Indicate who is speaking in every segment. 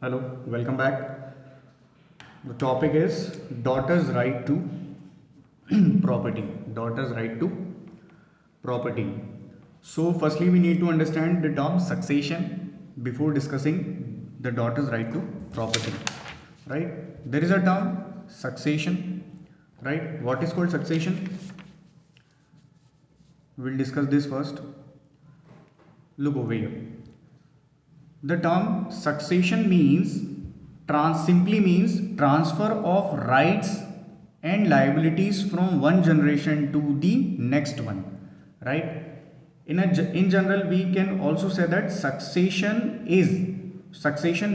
Speaker 1: Hello, welcome back. The topic is daughter's right to property. Daughter's right to property. So, firstly, we need to understand the term succession before discussing the daughter's right to property. Right? There is a term succession. Right? What is called succession? We'll discuss this first. Look over here. The term succession simply means transfer of rights and liabilities from one generation to the next one, right? In general, we can also say that succession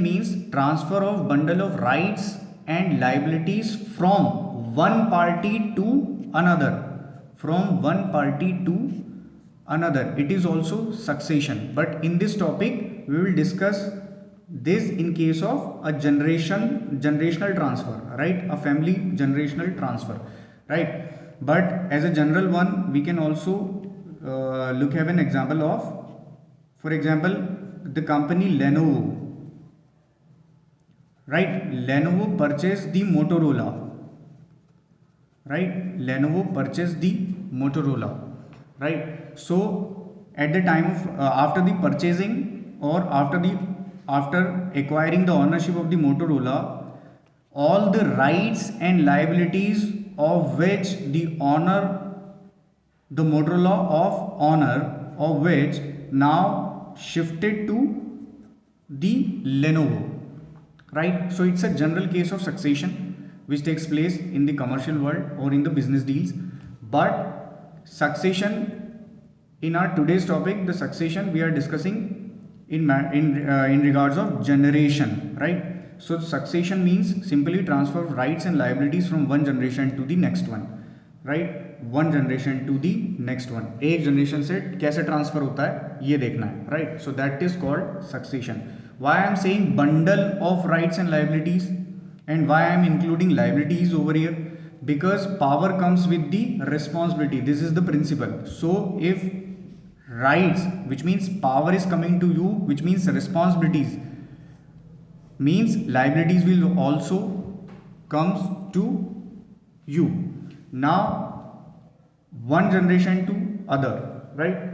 Speaker 1: means transfer of bundle of rights and liabilities from one party to another. It is also succession, but in this topic we will discuss this in case of a generational transfer, right? A family generational transfer, right? But as a general one, we can also have an example of, for example, the company Lenovo, right? Lenovo purchased the Motorola, right? Lenovo purchased the Motorola, right? So at the time of after the purchasing, or after acquiring the ownership of the Motorola, all the rights and liabilities of which the Motorola of which now shifted to the Lenovo, right? So it's a general case of succession which takes place in the commercial world or in the business deals. But succession, in our today's topic, the succession we are discussing in regards of generation, right? So succession means simply transfer of rights and liabilities from one generation to the next one, right? one generation to the next one, एक generation से कैसे transfer होता है ये देखना है, right? So that is called succession. Why I am saying bundle of rights and liabilities, and why I am including liabilities over here? Because power comes with the responsibility. This is the principle. So if rights, which means power, is coming to you, which means responsibilities, means liabilities will also comes to you. Now one generation to other, right?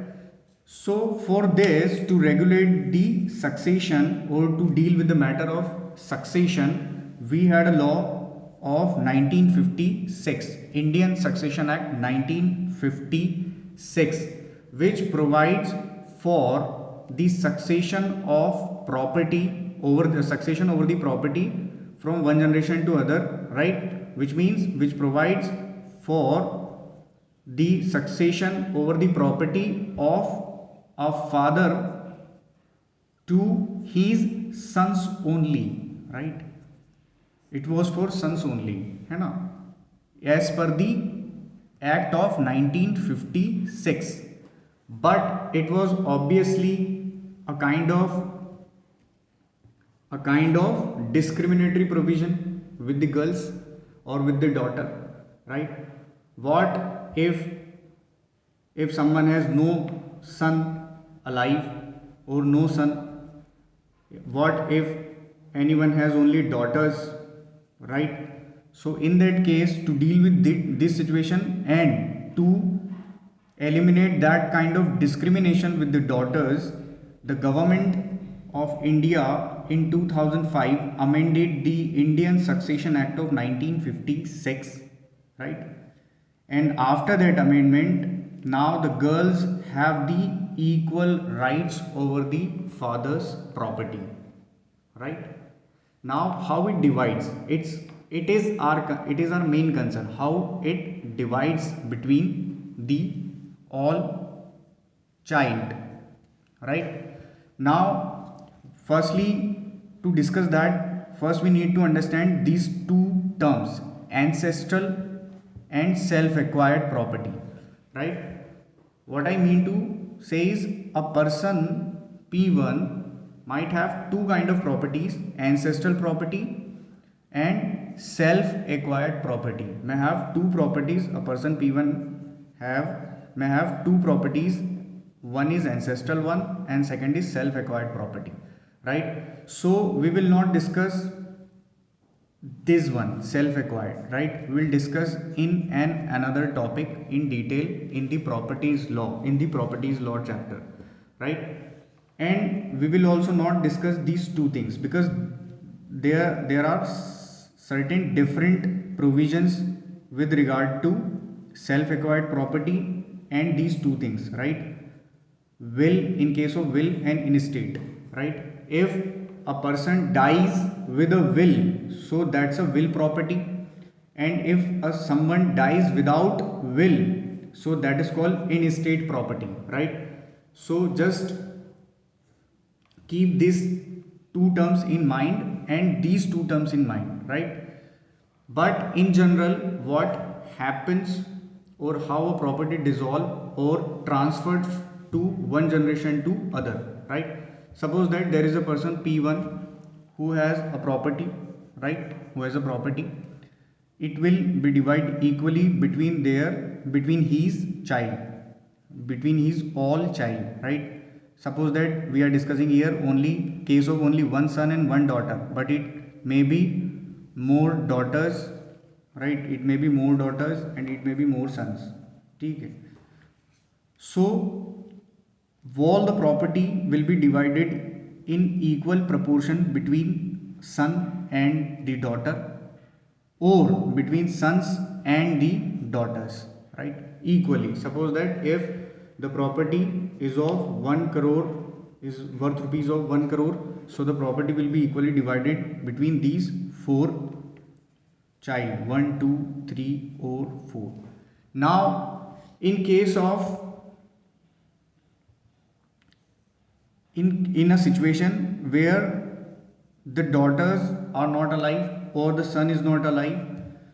Speaker 1: So for this, to regulate the succession or to deal with the matter of succession, we had a law of 1956, Indian Succession Act 1956, which provides for the succession of property over the property from one generation to other, right? Which provides for the succession over the property of a father to his sons only, right? It was for sons only, है ना, as per the act of 1956. But it was obviously a kind of discriminatory provision with the girls or with the daughter, right? What if someone has no son alive or no son? What if anyone has only daughters, right? So in that case, to deal with this situation and to eliminate that kind of discrimination with the daughters, the government of India in 2005 amended the Indian Succession Act of 1956, right? And after that amendment, now the girls have the equal rights over the father's property, right? Now how it divides, it is our main concern, how it divides between the all child, right? Now firstly, to discuss that, first we need to understand these two terms, ancestral and self-acquired property, right? What I mean to say is, a person P1 might have two kind of properties, ancestral property and self-acquired property. May have two properties, a person P1 may have two properties, one is ancestral one and second is self-acquired property, right? So we will not discuss this one, self acquired, right? We will discuss in an another topic in detail in the properties law, in the properties law chapter, right? And we will also not discuss these two things because there are certain different provisions with regard to self acquired property and these two things, right? Will, in case of will and in estate, right? If a person dies with a will, so that's a will property. And if someone dies without will, so that is called in estate property, right? So just keep these two terms in mind and these two terms in mind, right? But in general, what happens or how a property dissolve or transferred to one generation to other, right? Suppose that there is a person P1 who has a property, right? Who has a property. It will be divided equally between his child, between his all child, right? Suppose that we are discussing here only case of only one son and one daughter, but it may be more daughters, right? It may be more daughters and it may be more sons. Okay. So all the property will be divided in equal proportion between son and the daughter, or between sons and the daughters, right? Equally. Suppose that if the property is of 1 crore, is worth rupees of 1 crore, so the property will be equally divided between these four child, 1 2 3 or 4. Now in case of in a situation where the daughters are not alive or the son is not alive,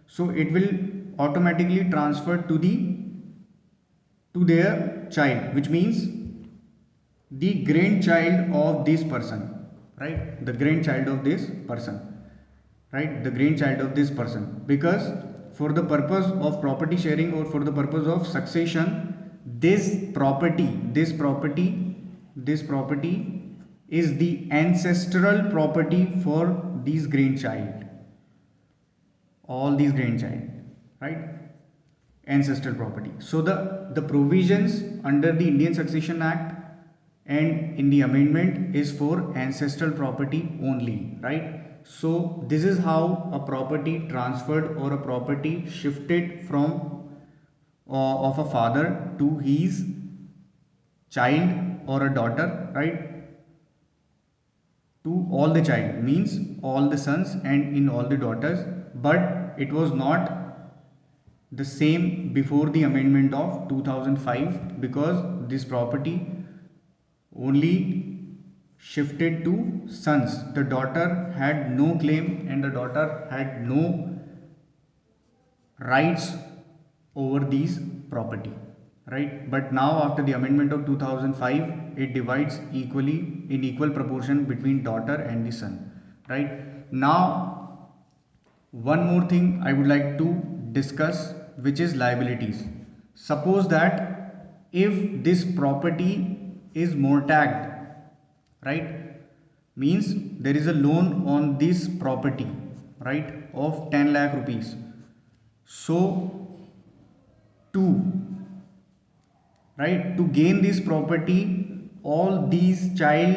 Speaker 1: so it will automatically transfer to their child, which means the grandchild of this person, right? The grandchild of this person, right? The grandchild of this person, because for the purpose of property sharing or for the purpose of succession, this property is the ancestral property for these grandchild, all these grandchild, right? Ancestral property. So the provisions under the Indian Succession Act and in the amendment is for ancestral property only, right? So this is how a property transferred or a property shifted from of a father to his child or a daughter, right? To all the child means all the sons and in all the daughters, but it was not the same before the amendment of 2005 because this property only shifted to sons. The daughter had no claim and the daughter had no rights over these property, right? But now after the amendment of 2005, it divides equally in equal proportion between daughter and the son, right? Now one more thing I would like to discuss, which is liabilities. Suppose that if this property is mortgaged, right? Means there is a loan on this property, right, of 10 lakh rupees. So to right, to gain this property, all these child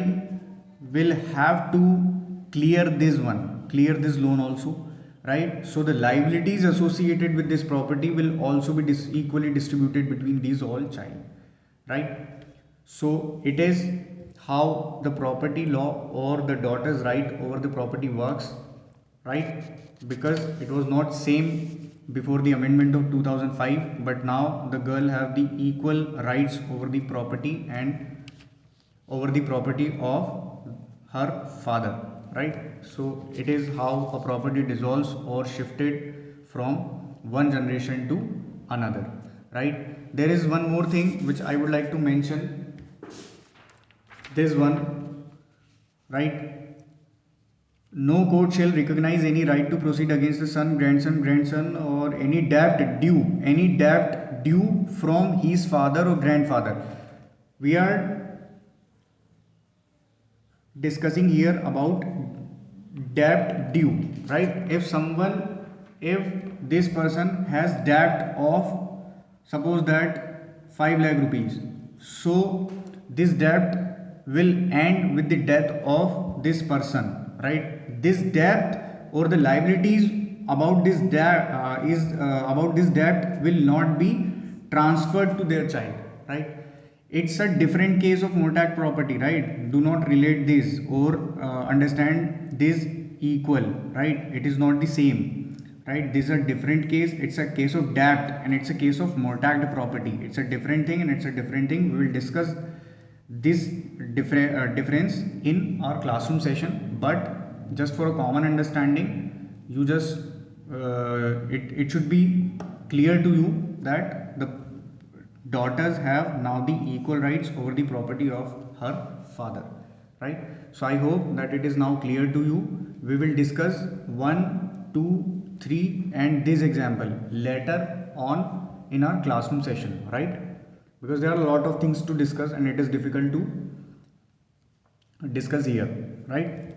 Speaker 1: will have to clear this loan also, right? So the liabilities associated with this property will also be equally distributed between these all child, right? So it is how the property law or the daughter's right over the property works, right? Because it was not same before the amendment of 2005, but now the girl have the equal rights over the property and over the property of her father, right? So it is how a property dissolves or shifted from one generation to another, right? There is one more thing which I would like to mention, this one, right? No court shall recognize any right to proceed against the son, grandson or any debt due from his father or grandfather. We are discussing here about debt due, right? If this person has debt of, suppose that 5 lakh rupees, so this debt will end with the death of this person, right? This debt or the liabilities about this debt about this debt will not be transferred to their child, right? It's a different case of mortgage property, right? Do not relate this or understand this equal, right? It is not the same, right? This is a different case. It's a case of debt and it's a case of mortgage property. It's a different thing and it's a different thing. We will discuss this difference in our classroom session, but just for a common understanding, you just it should be clear to you that the daughters have now the equal rights over the property of her father, right? So I hope that it is now clear to you. We will discuss 1 2 3 and this example later on in our classroom session, right? Because there are a lot of things to discuss and it is difficult to discuss here, right?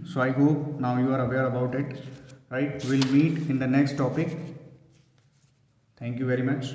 Speaker 1: So I hope now you are aware about it, right? We'll meet in the next topic. Thank you very much.